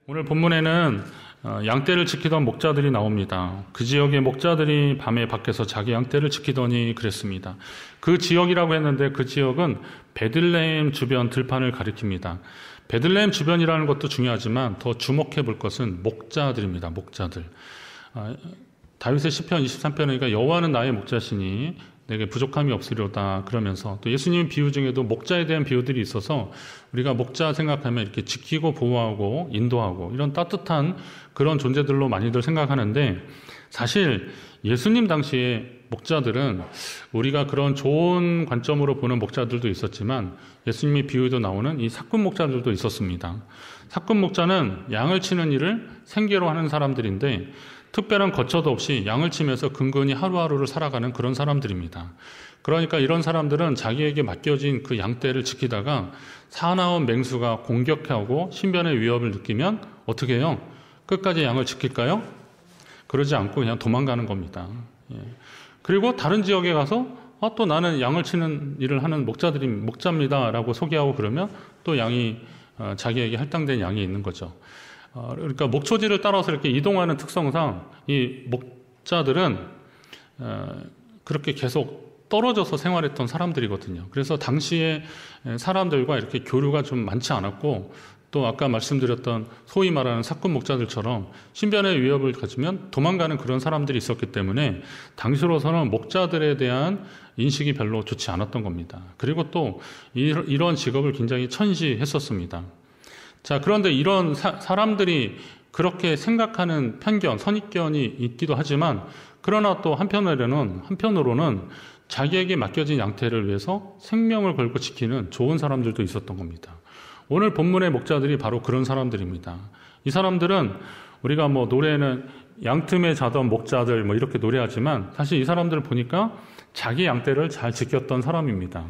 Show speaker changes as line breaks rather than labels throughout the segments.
오늘 본문에는 양떼를 지키던 목자들이 나옵니다. 그 지역의 목자들이 밤에 밖에서 자기 양떼를 지키더니 그랬습니다. 그 지역이라고 했는데 그 지역은 베들레헴 주변 들판을 가리킵니다. 베들레헴 주변이라는 것도 중요하지만 더 주목해 볼 것은 목자들입니다. 목자들. 다윗의 시편 23편이니까 여호와는 나의 목자시니 내게 부족함이 없으리로다 그러면서 또 예수님 비유 중에도 목자에 대한 비유들이 있어서 우리가 목자 생각하면 이렇게 지키고 보호하고 인도하고 이런 따뜻한 그런 존재들로 많이들 생각하는데 사실 예수님 당시에 목자들은 우리가 그런 좋은 관점으로 보는 목자들도 있었지만 예수님의 비유에도 나오는 이 사꾼 목자들도 있었습니다. 사꾼 목자는 양을 치는 일을 생계로 하는 사람들인데 특별한 거처도 없이 양을 치면서 근근히 하루하루를 살아가는 그런 사람들입니다. 그러니까 이런 사람들은 자기에게 맡겨진 그 양떼를 지키다가 사나운 맹수가 공격하고 신변의 위협을 느끼면 어떻게 해요? 끝까지 양을 지킬까요? 그러지 않고 그냥 도망가는 겁니다. 그리고 다른 지역에 가서 또 나는 양을 치는 일을 하는 목자입니다 라고 소개하고 그러면 또 양이 자기에게 할당된 양이 있는 거죠. 그러니까 목초지를 따라서 이렇게 이동하는 특성상 이 목자들은 그렇게 계속 떨어져서 생활했던 사람들이거든요. 그래서 당시에 사람들과 이렇게 교류가 좀 많지 않았고 또 아까 말씀드렸던 소위 말하는 사꾼 목자들처럼 신변의 위협을 가지면 도망가는 그런 사람들이 있었기 때문에 당시로서는 목자들에 대한 인식이 별로 좋지 않았던 겁니다. 그리고 또 이런 직업을 굉장히 천시했었습니다. 자, 그런데 이런 사람들이 그렇게 생각하는 편견, 선입견이 있기도 하지만 그러나 또 한편으로는 자기에게 맡겨진 양떼를 위해서 생명을 걸고 지키는 좋은 사람들도 있었던 겁니다. 오늘 본문의 목자들이 바로 그런 사람들입니다. 이 사람들은 우리가 노래에는 양틈에 자던 목자들 이렇게 노래하지만 사실 이 사람들을 보니까 자기 양떼를 잘 지켰던 사람입니다.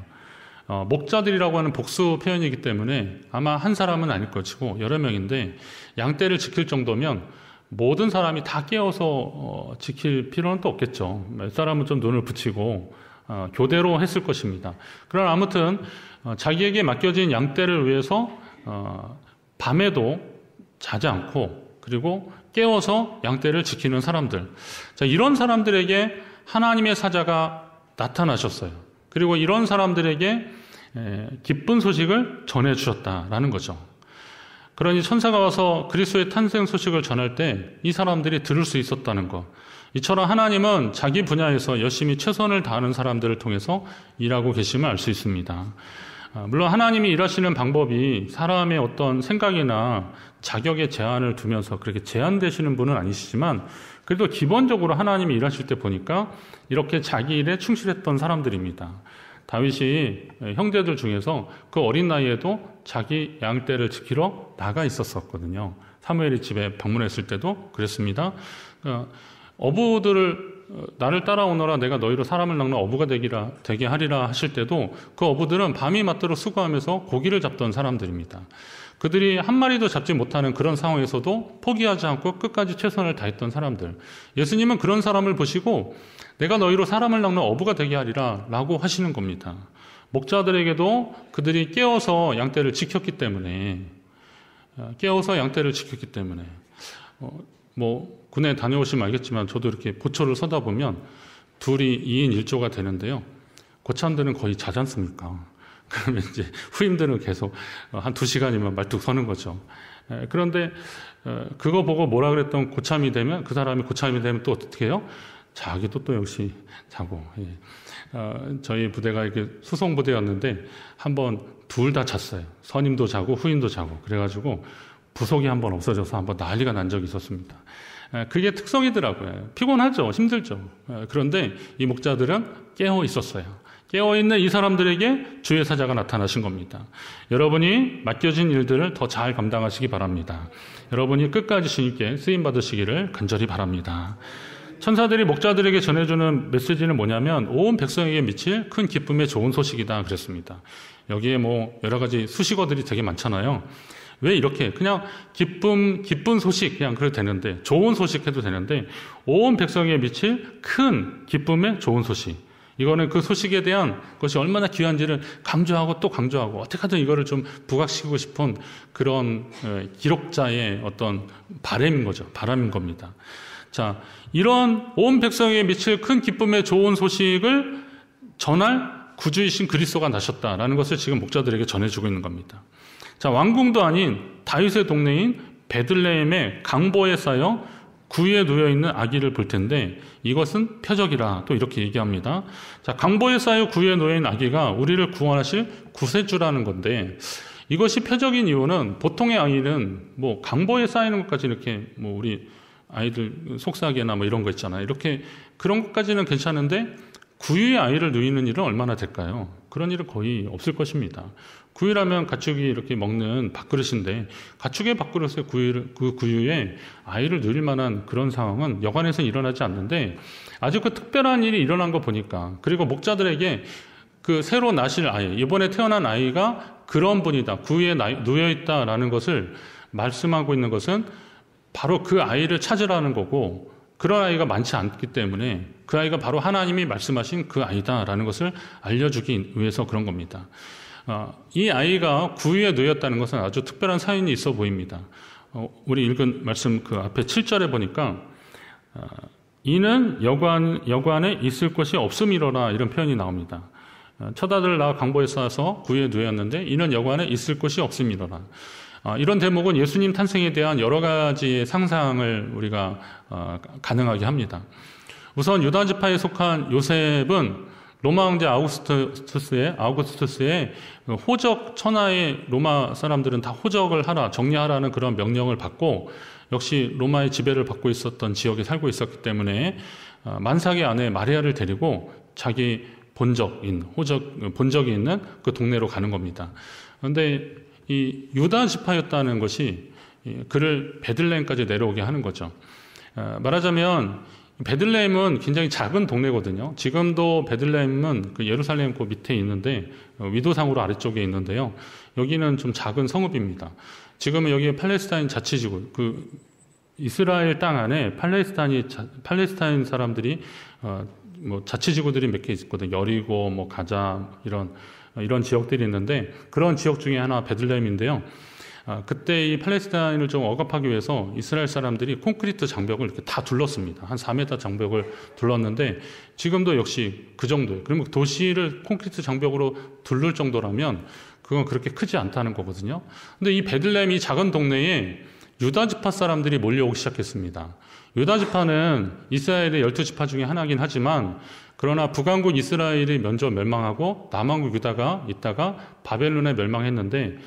목자들이라고 하는 복수 표현이기 때문에 아마 한 사람은 아닐 것이고 여러 명인데 양떼를 지킬 정도면 모든 사람이 다 깨어서 지킬 필요는 또 없겠죠. 몇 사람은 좀 눈을 붙이고 교대로 했을 것입니다. 그러나 아무튼 자기에게 맡겨진 양떼를 위해서 밤에도 자지 않고 그리고 깨워서 양떼를 지키는 사람들. 자, 이런 사람들에게 하나님의 사자가 나타나셨어요. 그리고 이런 사람들에게 기쁜 소식을 전해주셨다라는 거죠. 그러니 천사가 와서 그리스도의 탄생 소식을 전할 때 이 사람들이 들을 수 있었다는 것. 이처럼 하나님은 자기 분야에서 열심히 최선을 다하는 사람들을 통해서 일하고 계심을 알 수 있습니다. 물론 하나님이 일하시는 방법이 사람의 어떤 생각이나 자격에 제한을 두면서 그렇게 제한되시는 분은 아니시지만 그래도 기본적으로 하나님이 일하실 때 보니까 이렇게 자기 일에 충실했던 사람들입니다. 다윗이 형제들 중에서 그 어린 나이에도 자기 양떼를 지키러 나가 있었거든요. 사무엘이 집에 방문했을 때도 그랬습니다. 어부들을 나를 따라오너라 내가 너희로 사람을 낚는 어부가 되게 하리라 하실 때도 그 어부들은 밤이 맞도록 수고하면서 고기를 잡던 사람들입니다. 그들이 한 마리도 잡지 못하는 그런 상황에서도 포기하지 않고 끝까지 최선을 다했던 사람들. 예수님은 그런 사람을 보시고 내가 너희로 사람을 낚는 어부가 되게 하리라 라고 하시는 겁니다. 목자들에게도 그들이 깨어서 양떼를 지켰기 때문에 군에 다녀오시면 알겠지만 저도 이렇게 보초를 서다 보면 둘이 2인 1조가 되는데요. 고참들은 거의 자지 않습니까? 그러면 이제 후임들은 계속 한 2시간이면 말뚝 서는 거죠. 그런데 그거 보고 뭐라 그랬던 고참이 되면 그 사람이 고참이 되면 또 어떻게 해요? 자기도 또 역시 자고. 저희 부대가 이렇게 수송부대였는데 한번 둘 다 잤어요. 선임도 자고 후임도 자고. 그래가지고 부속이 한번 없어져서 한번 난리가 난 적이 있었습니다. 그게 특성이더라고요. 피곤하죠. 힘들죠. 그런데 이 목자들은 깨어 있었어요. 깨어있는 이 사람들에게 주의 사자가 나타나신 겁니다. 여러분이 맡겨진 일들을 더 잘 감당하시기 바랍니다. 여러분이 끝까지 주님께 쓰임받으시기를 간절히 바랍니다. 천사들이 목자들에게 전해주는 메시지는 뭐냐면 온 백성에게 미칠 큰 기쁨의 좋은 소식이다 그랬습니다. 여기에 여러 가지 수식어들이 되게 많잖아요. 왜 이렇게 그냥 기쁜 소식 그냥 그래도 되는데 좋은 소식 해도 되는데 온 백성에게 미칠 큰 기쁨의 좋은 소식 이거는 그 소식에 대한 것이 얼마나 귀한지를 강조하고 또 강조하고 어떻게든 이거를 좀 부각시키고 싶은 그런 기록자의 어떤 바람인 거죠. 바람인 겁니다. 자, 이런 온 백성에게 미칠 큰 기쁨의 좋은 소식을 전할 구주이신 그리스도가 나셨다라는 것을 지금 목자들에게 전해주고 있는 겁니다. 자, 왕궁도 아닌 다윗의 동네인 베들레헴의 강보에 쌓여 구유에 누워있는 아기를 볼 텐데 이것은 표적이라 또 이렇게 얘기합니다. 자, 강보에 쌓여 구유에 누워있는 아기가 우리를 구원하실 구세주라는 건데 이것이 표적인 이유는 보통의 아이는 뭐 강보에 쌓이는 것까지 이렇게 뭐 우리 아이들 속삭이나 뭐 이런 거 있잖아요. 이렇게 그런 것까지는 괜찮은데 구유에 아이를 누이는 일은 얼마나 될까요? 그런 일은 거의 없을 것입니다. 구유라면 가축이 이렇게 먹는 밥그릇인데 가축의 밥그릇에 그 구유에 아이를 누릴 만한 그런 상황은 여관에서 일어나지 않는데 아주 그 특별한 일이 일어난 거 보니까 그리고 목자들에게 그 새로 나실 아이, 이번에 태어난 아이가 그런 분이다. 구유에 누워있다라는 것을 말씀하고 있는 것은 바로 그 아이를 찾으라는 거고 그런 아이가 많지 않기 때문에 그 아이가 바로 하나님이 말씀하신 그 아이다라는 것을 알려주기 위해서 그런 겁니다. 이 아이가 구유에 누였다는 것은 아주 특별한 사연이 있어 보입니다. 우리 읽은 말씀 그 앞에 7절에 보니까 이는 여관에 있을 곳이 없음이로라 이런 표현이 나옵니다. 첫 아들 낳아 강보에 쌓아서 구유에 누였는데 이는 여관에 있을 곳이 없음이로라. 이런 대목은 예수님 탄생에 대한 여러 가지의 상상을 우리가 가능하게 합니다. 우선 유다 지파에 속한 요셉은 로마 황제 아우구스투스의 호적 천하의 로마 사람들은 다 호적을 하라, 정리하라는 그런 명령을 받고 역시 로마의 지배를 받고 있었던 지역에 살고 있었기 때문에 만삭의 아내 마리아를 데리고 자기 본적이 있는 그 동네로 가는 겁니다. 그런데 이 유다 지파였다는 것이 그를 베들레헴까지 내려오게 하는 거죠. 말하자면 베들레헴은 굉장히 작은 동네거든요. 지금도 베들레헴은 그 예루살렘 그 밑에 있는데 위도상으로 아래쪽에 있는데요. 여기는 좀 작은 성읍입니다. 지금은 여기에 팔레스타인 자치지구, 그 이스라엘 땅 안에 팔레스타인 사람들이 뭐 자치지구들이 몇 개 있거든요. 여리고, 뭐 가자 이런 지역들이 있는데 그런 지역 중에 하나 베들레헴인데요. 그때 이 팔레스타인을 좀 억압하기 위해서 이스라엘 사람들이 콘크리트 장벽을 이렇게 다 둘렀습니다. 한 4m 장벽을 둘렀는데 지금도 역시 그 정도예요. 그러면 도시를 콘크리트 장벽으로 둘를 정도라면 그건 그렇게 크지 않다는 거거든요. 근데 이 베들레헴 이 작은 동네에 유다 지파 사람들이 몰려오기 시작했습니다. 유다 지파는 이스라엘의 12지파 중에 하나긴 하지만 그러나 북왕국 이스라엘이 먼저 멸망하고 남왕국 유다가 있다가 바벨론에 멸망했는데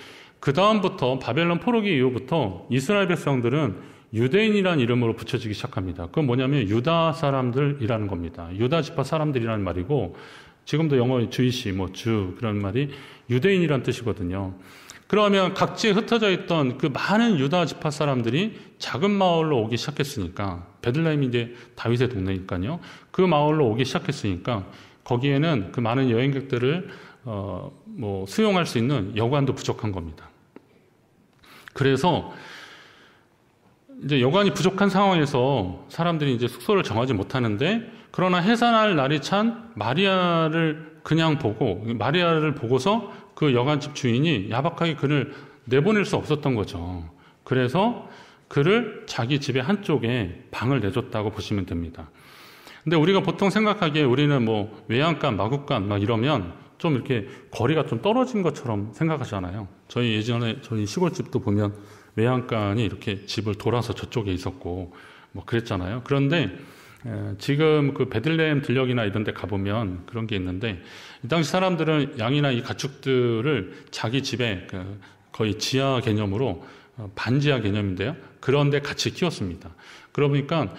그 다음부터 바벨론 포로기 이후부터 이스라엘 백성들은 유대인이라는 이름으로 붙여지기 시작합니다. 그건 뭐냐면 유다 사람들이라는 겁니다. 유다 지파 사람들이라는 말이고 지금도 영어의 주이시, 주 그런 말이 유대인이라는 뜻이거든요. 그러면 각지에 흩어져 있던 그 많은 유다 지파 사람들이 작은 마을로 오기 시작했으니까 베들레헴이 이제 다윗의 동네니까요. 그 마을로 오기 시작했으니까 거기에는 그 많은 여행객들을 수용할 수 있는 여관도 부족한 겁니다. 그래서 이제 여관이 부족한 상황에서 사람들이 이제 숙소를 정하지 못하는데 그러나 해산할 날이 찬 마리아를 보고서 그 여관집 주인이 야박하게 그를 내보낼 수 없었던 거죠. 그래서 그를 자기 집의 한쪽에 방을 내줬다고 보시면 됩니다. 근데 우리가 보통 생각하기에 우리는 뭐 외양간, 마국간 막 이러면 좀 이렇게 거리가 좀 떨어진 것처럼 생각하잖아요. 저희 시골집도 보면 외양간이 이렇게 집을 돌아서 저쪽에 있었고 뭐 그랬잖아요. 그런데 지금 그 베들레헴 들녘이나 이런 데 가보면 그런 게 있는데 이 당시 사람들은 양이나 이 가축들을 자기 집에 거의 지하 개념으로 반지하 개념인데요. 그런 데 같이 키웠습니다. 그러니까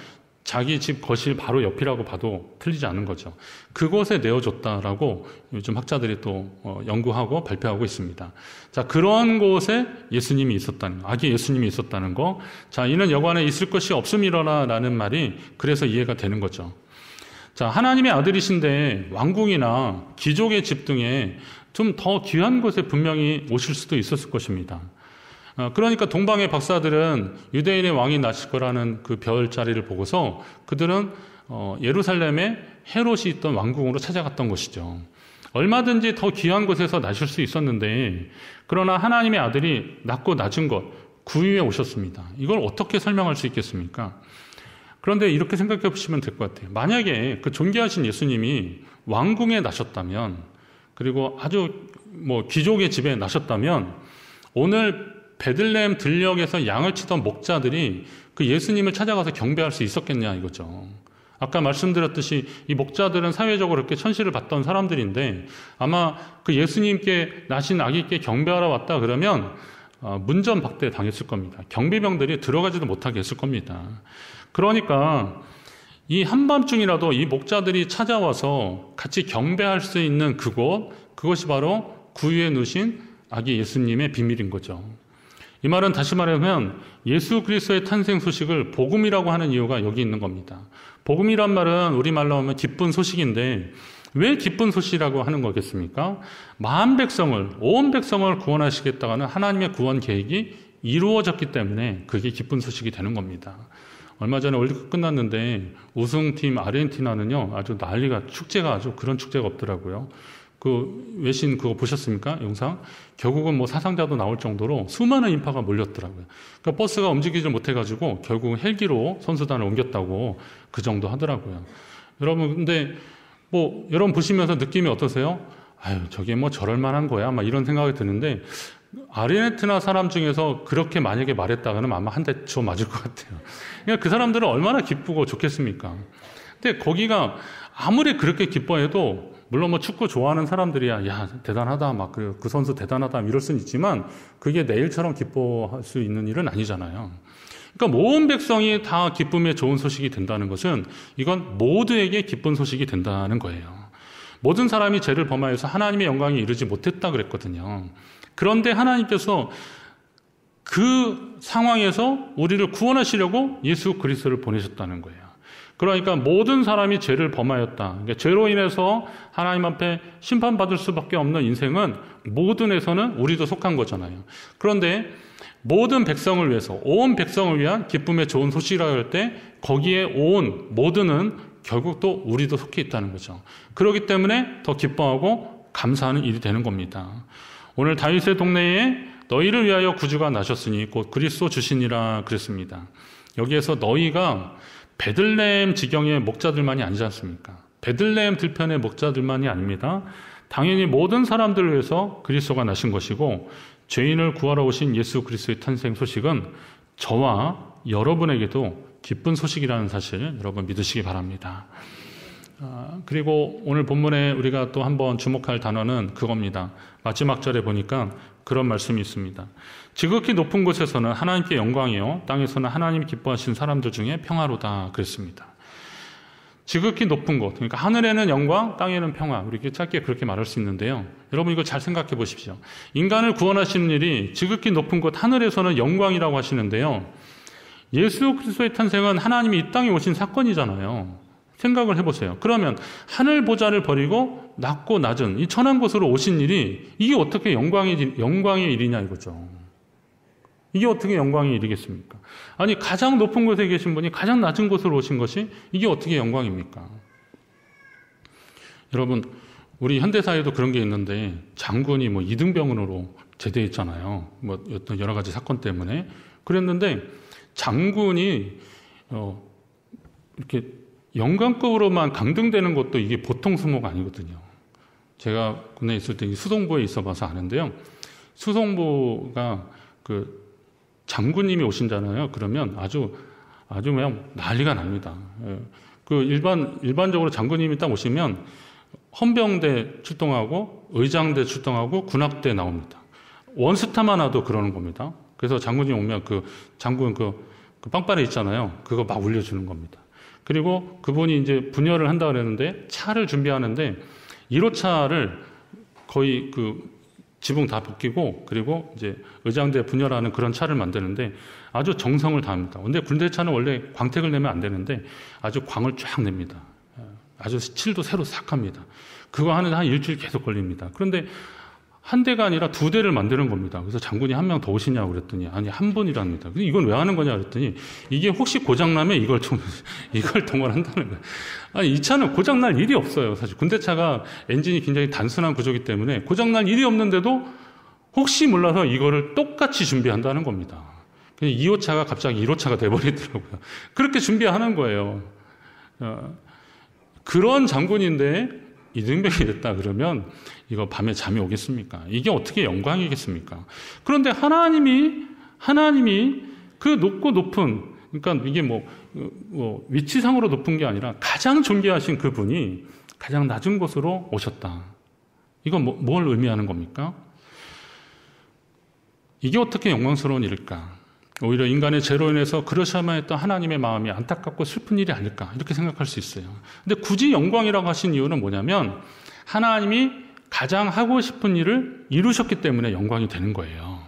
자기 집 거실 바로 옆이라고 봐도 틀리지 않은 거죠. 그곳에 내어줬다라고 요즘 학자들이 또 연구하고 발표하고 있습니다. 자, 그런 곳에 예수님이 있었다는 거, 아기 예수님이 있었다는 거. 자, 이는 여관에 있을 것이 없음이로라라는 말이 그래서 이해가 되는 거죠. 자, 하나님의 아들이신데 왕궁이나 귀족의 집 등에 좀 더 귀한 곳에 분명히 오실 수도 있었을 것입니다. 그러니까 동방의 박사들은 유대인의 왕이 나실 거라는 그 별자리를 보고서 그들은 예루살렘에 헤롯이 있던 왕궁으로 찾아갔던 것이죠. 얼마든지 더 귀한 곳에서 나실 수 있었는데, 그러나 하나님의 아들이 낮고 낮은 것, 구유에 오셨습니다. 이걸 어떻게 설명할 수 있겠습니까? 그런데 이렇게 생각해 보시면 될 것 같아요. 만약에 그 존귀하신 예수님이 왕궁에 나셨다면, 그리고 아주 귀족의 집에 나셨다면, 오늘 베들레헴 들녘에서 양을 치던 목자들이 그 예수님을 찾아가서 경배할 수 있었겠냐 이거죠. 아까 말씀드렸듯이 이 목자들은 사회적으로 그렇게 천시를 받던 사람들인데, 아마 그 예수님께 나신 아기께 경배하러 왔다 그러면 문전박대 당했을 겁니다. 경비병들이 들어가지도 못하게 했을 겁니다. 그러니까 이 한밤중이라도 이 목자들이 찾아와서 같이 경배할 수 있는 그것이 바로 구유에 누신 아기 예수님의 비밀인 거죠. 이 말은 다시 말하면 예수 그리스도의 탄생 소식을 복음이라고 하는 이유가 여기 있는 겁니다. 복음이란 말은 우리말로 하면 기쁜 소식인데, 왜 기쁜 소식이라고 하는 거겠습니까? 온 백성을 구원하시겠다는 하나님의 구원 계획이 이루어졌기 때문에 그게 기쁜 소식이 되는 겁니다. 얼마 전에 월드컵 끝났는데 우승팀 아르헨티나는요, 아주 축제가 그런 축제가 없더라고요. 그 외신 그거 보셨습니까? 영상? 결국은 사상자도 나올 정도로 수많은 인파가 몰렸더라고요. 그러니까 버스가 움직이지 못해가지고 결국은 헬기로 선수단을 옮겼다고 그 정도 하더라고요. 여러분, 근데 여러분 보시면서 느낌이 어떠세요? 저게 저럴 만한 거야? 이런 생각이 드는데, 아르헨티나 사람 중에서 그렇게 만약에 말했다가는 아마 한 대 쳐 맞을 것 같아요. 그러니까 그 사람들은 얼마나 기쁘고 좋겠습니까? 근데 거기가 아무리 그렇게 기뻐해도, 물론 축구 좋아하는 사람들이야, 야, 대단하다, 그 선수 대단하다, 이럴 수는 있지만, 그게 내일처럼 기뻐할 수 있는 일은 아니잖아요. 그러니까 온 백성이 다 기쁨의 좋은 소식이 된다는 것은, 이건 모두에게 기쁜 소식이 된다는 거예요. 모든 사람이 죄를 범하여서 하나님의 영광에 이르지 못했다 그랬거든요. 그런데 하나님께서 그 상황에서 우리를 구원하시려고 예수 그리스도를 보내셨다는 거예요. 그러니까 모든 사람이 죄를 범하였다. 그러니까 죄로 인해서 하나님 앞에 심판받을 수밖에 없는 인생은 모든에서는 우리도 속한 거잖아요. 그런데 모든 백성을 위해서, 온 백성을 위한 기쁨의 좋은 소식이라고 할 때, 거기에 모두는 결국 또 우리도 속해 있다는 거죠. 그렇기 때문에 더 기뻐하고 감사하는 일이 되는 겁니다. 오늘 다윗의 동네에 너희를 위하여 구주가 나셨으니 곧 그리스도 주시니라 그랬습니다. 여기에서 너희가 베들레헴 지경의 목자들만이 아니지 않습니까? 베들레헴 들편의 목자들만이 아닙니다. 당연히 모든 사람들을 위해서 그리스도가 나신 것이고, 죄인을 구하러 오신 예수 그리스도의 탄생 소식은 저와 여러분에게도 기쁜 소식이라는 사실 여러분 믿으시기 바랍니다. 그리고 오늘 본문에 우리가 또 한번 주목할 단어는 그겁니다. 마지막 절에 보니까 그런 말씀이 있습니다. 지극히 높은 곳에서는 하나님께 영광이요, 땅에서는 하나님이 기뻐하신 사람들 중에 평화로다 그랬습니다. 지극히 높은 곳, 그러니까 하늘에는 영광, 땅에는 평화, 우리 짧게 그렇게 말할 수 있는데요. 여러분 이거 잘 생각해 보십시오. 인간을 구원하시는 일이 지극히 높은 곳, 하늘에서는 영광이라고 하시는데요. 예수 그리스도의 탄생은 하나님이 이 땅에 오신 사건이잖아요. 생각을 해보세요. 그러면 하늘 보좌를 버리고 낮고 낮은 이 천한 곳으로 오신 일이, 이게 어떻게 영광의 일이냐 이거죠. 이게 어떻게 영광의 일이겠습니까? 아니, 가장 높은 곳에 계신 분이 가장 낮은 곳으로 오신 것이 이게 어떻게 영광입니까? 여러분, 우리 현대사회도 그런 게 있는데, 장군이 이등병으로 제대했잖아요. 어떤 여러 가지 사건 때문에. 그랬는데 장군이 이렇게 영관급으로만 강등되는 것도 이게 보통 수모가 아니거든요. 제가 군에 있을 때 수송부에 있어 봐서 아는데요. 수송부가 장군님이 오신잖아요. 그러면 아주 그냥 난리가 납니다. 일반적으로 장군님이 딱 오시면 헌병대 출동하고 의장대 출동하고 군악대 나옵니다. 원스타만 와도 그러는 겁니다. 그래서 장군님 오면 장군 빵빠레 있잖아요. 그거 막 울려주는 겁니다. 그리고 그분이 이제 분열을 한다 그랬는데 차를 준비하는데 1호차를 거의 지붕 다 벗기고, 그리고 이제 의장대 분열하는 그런 차를 만드는데 아주 정성을 다합니다. 근데 군대차는 원래 광택을 내면 안 되는데 아주 광을 쫙 냅니다. 아주 칠도 새로 싹 합니다. 그거 하는데 한 일주일 계속 걸립니다. 그런데 한 대가 아니라 두 대를 만드는 겁니다. 그래서 장군이 한 명 더 오시냐고 그랬더니 아니 한 분이랍니다. 이건 왜 하는 거냐 그랬더니 이게 혹시 고장나면 이걸 동원한다는 거예요. 아니 이 차는 고장날 일이 없어요. 사실 군대차가 엔진이 굉장히 단순한 구조이기 때문에 고장날 일이 없는데도 혹시 몰라서 이거를 똑같이 준비한다는 겁니다. 2호차가 갑자기 1호차가 돼버리더라고요. 그렇게 준비하는 거예요. 그런 장군인데 이등병이 됐다 그러면 이거 밤에 잠이 오겠습니까? 이게 어떻게 영광이겠습니까? 그런데 하나님이 그 높고 높은, 그러니까 이게 뭐 위치상으로 높은 게 아니라 가장 존귀하신 그분이 가장 낮은 곳으로 오셨다. 이건 뭘 의미하는 겁니까? 이게 어떻게 영광스러운 일일까? 오히려 인간의 죄로 인해서 그러셔야만 했던 하나님의 마음이 안타깝고 슬픈 일이 아닐까 이렇게 생각할 수 있어요. 근데 굳이 영광이라고 하신 이유는 뭐냐면 하나님이 가장 하고 싶은 일을 이루셨기 때문에 영광이 되는 거예요.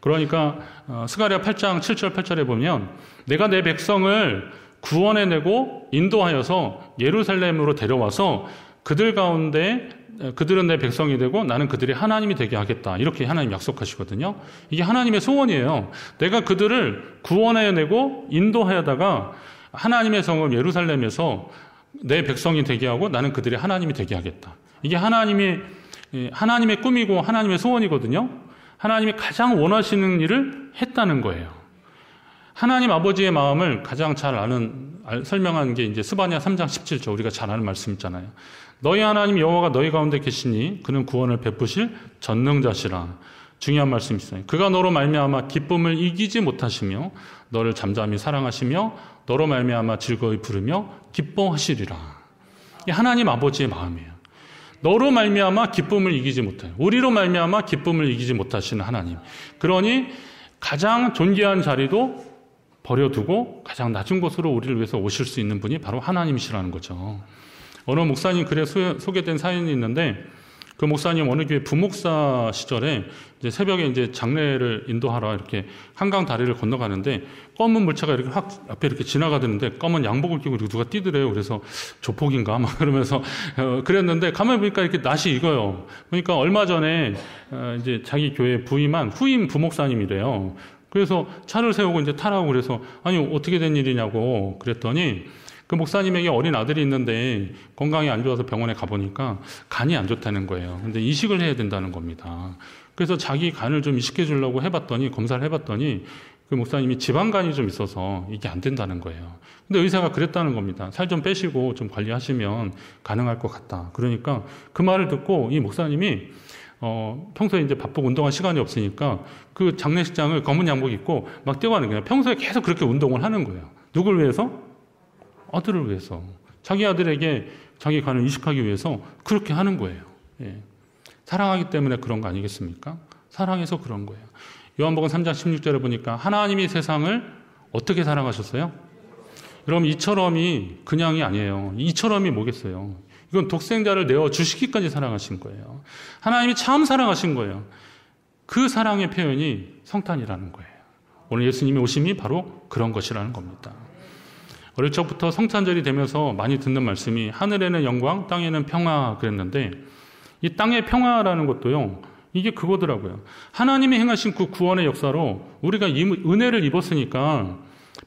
그러니까 스가랴 8장 7절 8절에 보면 내가 내 백성을 구원해내고 인도하여서 예루살렘으로 데려와서 그들 가운데 그들은 내 백성이 되고 나는 그들의 하나님이 되게 하겠다. 이렇게 하나님 약속하시거든요. 이게 하나님의 소원이에요. 내가 그들을 구원해내고 인도하여다가 하나님의 성읍 예루살렘에서 내 백성이 되게 하고 나는 그들의 하나님이 되게 하겠다. 이게 하나님의 꿈이고 하나님의 소원이거든요. 하나님이 가장 원하시는 일을 했다는 거예요. 하나님 아버지의 마음을 가장 잘 설명한 게 이제 스바냐 3장 17절 우리가 잘 아는 말씀 있잖아요. 너희 하나님 여호와가 너희 가운데 계시니 그는 구원을 베푸실 전능자시라. 중요한 말씀이 있어요. 그가 너로 말미암아 기쁨을 이기지 못하시며 너를 잠잠히 사랑하시며 너로 말미암아 즐거이 부르며 기뻐하시리라. 이게 하나님 아버지의 마음이에요. 너로 말미암아 기쁨을 이기지 못해요. 우리로 말미암아 기쁨을 이기지 못하시는 하나님. 그러니 가장 존귀한 자리도 버려두고 가장 낮은 곳으로 우리를 위해서 오실 수 있는 분이 바로 하나님이시라는 거죠. 어느 목사님 글에 소개된 사연이 있는데 그 목사님 어느 교회 부목사 시절에 이제 새벽에 이제 장례를 인도하러 이렇게 한강 다리를 건너가는데 검은 물차가 이렇게 확 앞에 이렇게 지나가는데 검은 양복을 끼고 누가 뛰더래요. 그래서 조폭인가 막 그러면서 그랬는데 가만히 보니까 이렇게 낯이 익어요. 그러니까 얼마 전에 이제 자기 교회 부임한 후임 부목사님이래요. 그래서 차를 세우고 이제 타라고 그래서 아니 어떻게 된 일이냐고 그랬더니 그 목사님에게 어린 아들이 있는데 건강이 안 좋아서 병원에 가보니까 간이 안 좋다는 거예요. 근데 이식을 해야 된다는 겁니다. 그래서 자기 간을 좀 이식해 주려고 검사를 해봤더니 그 목사님이 지방간이 좀 있어서 이게 안 된다는 거예요. 근데 의사가 그랬다는 겁니다. 살 좀 빼시고 좀 관리하시면 가능할 것 같다. 그러니까 그 말을 듣고 이 목사님이 평소에 이제 바쁘고 운동할 시간이 없으니까 그 장례식장을 검은 양복 입고 막 뛰어가는 거예요. 평소에 계속 그렇게 운동을 하는 거예요. 누굴 위해서? 아들을 위해서. 자기 아들에게 자기 간을 이식하기 위해서 그렇게 하는 거예요. 예. 사랑하기 때문에 그런 거 아니겠습니까? 사랑해서 그런 거예요. 요한복음 3장 16절에 보니까 하나님이 세상을 어떻게 사랑하셨어요? 여러분 이처럼이 그냥이 아니에요. 이처럼이 뭐겠어요? 이건 독생자를 내어주시기까지 사랑하신 거예요. 하나님이 참 사랑하신 거예요. 그 사랑의 표현이 성탄이라는 거예요. 오늘 예수님의 오심이 바로 그런 것이라는 겁니다. 어릴 적부터 성탄절이 되면서 많이 듣는 말씀이 하늘에는 영광, 땅에는 평화 그랬는데 이 땅의 평화라는 것도요. 이게 그거더라고요. 하나님이 행하신 그 구원의 역사로 우리가 이 은혜를 입었으니까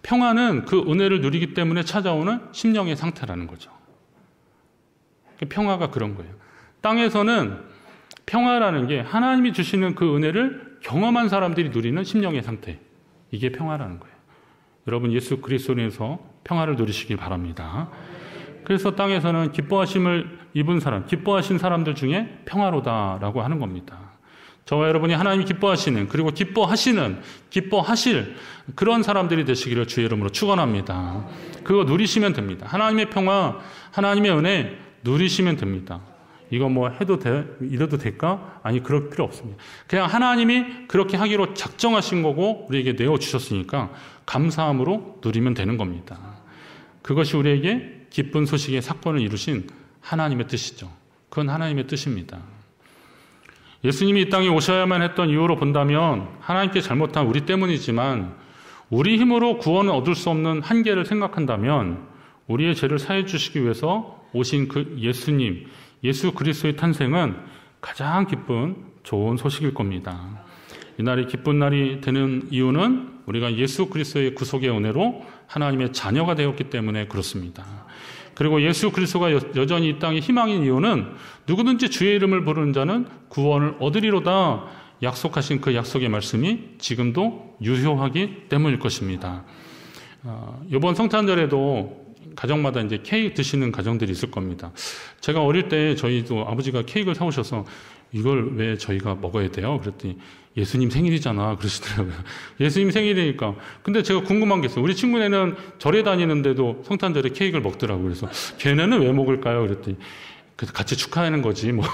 평화는 그 은혜를 누리기 때문에 찾아오는 심령의 상태라는 거죠. 평화가 그런 거예요. 땅에서는 평화라는 게 하나님이 주시는 그 은혜를 경험한 사람들이 누리는 심령의 상태. 이게 평화라는 거예요. 여러분 예수 그리스도로 인해서 평화를 누리시길 바랍니다. 그래서 땅에서는 기뻐하심을 입은 사람, 기뻐하신 사람들 중에 평화로다라고 하는 겁니다. 저와 여러분이 하나님이 기뻐하시는 그리고 기뻐하실 그런 사람들이 되시기를 주의 이름으로 축원합니다. 그거 누리시면 됩니다. 하나님의 평화, 하나님의 은혜 누리시면 됩니다. 이거 뭐 이래도 될까? 아니 그럴 필요 없습니다. 그냥 하나님이 그렇게 하기로 작정하신 거고 우리에게 내어주셨으니까 감사함으로 누리면 되는 겁니다. 그것이 우리에게 기쁜 소식의 사건을 이루신 하나님의 뜻이죠. 그건 하나님의 뜻입니다. 예수님이 이 땅에 오셔야만 했던 이유로 본다면 하나님께 잘못한 우리 때문이지만 우리 힘으로 구원을 얻을 수 없는 한계를 생각한다면 우리의 죄를 사해 주시기 위해서 오신 그 예수님, 예수 그리스도의 탄생은 가장 기쁜 좋은 소식일 겁니다. 이날이 기쁜 날이 되는 이유는 우리가 예수 그리스도의 구속의 은혜로 하나님의 자녀가 되었기 때문에 그렇습니다. 그리고 예수 그리스도가 여전히 이 땅에 희망인 이유는 누구든지 주의 이름을 부르는 자는 구원을 얻으리로다 약속하신 그 약속의 말씀이 지금도 유효하기 때문일 것입니다. 이번 성탄절에도 가정마다 이제 케이크 드시는 가정들이 있을 겁니다. 제가 어릴 때 저희도 아버지가 케이크를 사오셔서 이걸 왜 저희가 먹어야 돼요? 그랬더니 예수님 생일이잖아 그러시더라고요. 예수님 생일이니까. 근데 제가 궁금한 게 있어요. 우리 친구네는 절에 다니는데도 성탄절에 케이크를 먹더라고요. 그래서 걔네는 왜 먹을까요? 그랬더니 그래서 같이 축하하는 거지 뭐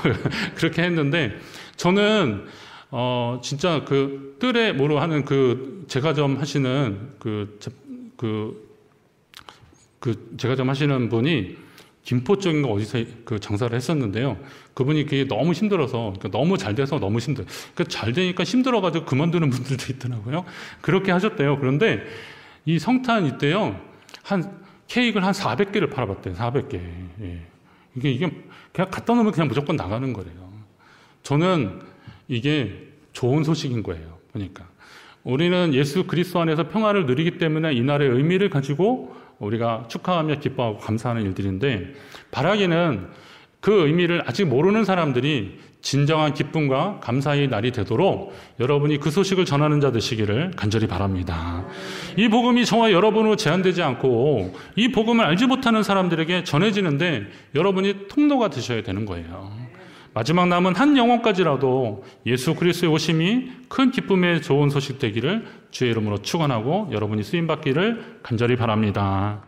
그렇게 했는데 저는 진짜 그 뜰에 뭐로 하는 그 제과점 하시는 그 제과점 하시는 분이 김포 쪽인가 어디서 그 장사를 했었는데요. 그분이 그게 너무 힘들어서, 그러니까 너무 잘 돼서 너무 힘들어요. 그러니까 잘 되니까 힘들어가지고 그만두는 분들도 있더라고요. 그렇게 하셨대요. 그런데 이 성탄 이때요, 케이크를 한 400개를 팔아봤대요. 400개. 예. 이게 그냥 갖다 놓으면 그냥 무조건 나가는 거래요. 저는 이게 좋은 소식인 거예요. 보니까. 우리는 예수 그리스도 안에서 평화를 누리기 때문에 이날의 의미를 가지고 우리가 축하하며 기뻐하고 감사하는 일들인데, 바라기는 그 의미를 아직 모르는 사람들이 진정한 기쁨과 감사의 날이 되도록 여러분이 그 소식을 전하는 자 되시기를 간절히 바랍니다. 이 복음이 저와 여러분으로 제한되지 않고 이 복음을 알지 못하는 사람들에게 전해지는데 여러분이 통로가 되셔야 되는 거예요. 마지막 남은 한 영혼까지라도 예수 그리스도의 오심이 큰 기쁨의 좋은 소식 되기를 주의 이름으로 축원하고 여러분이 쓰임받기를 간절히 바랍니다.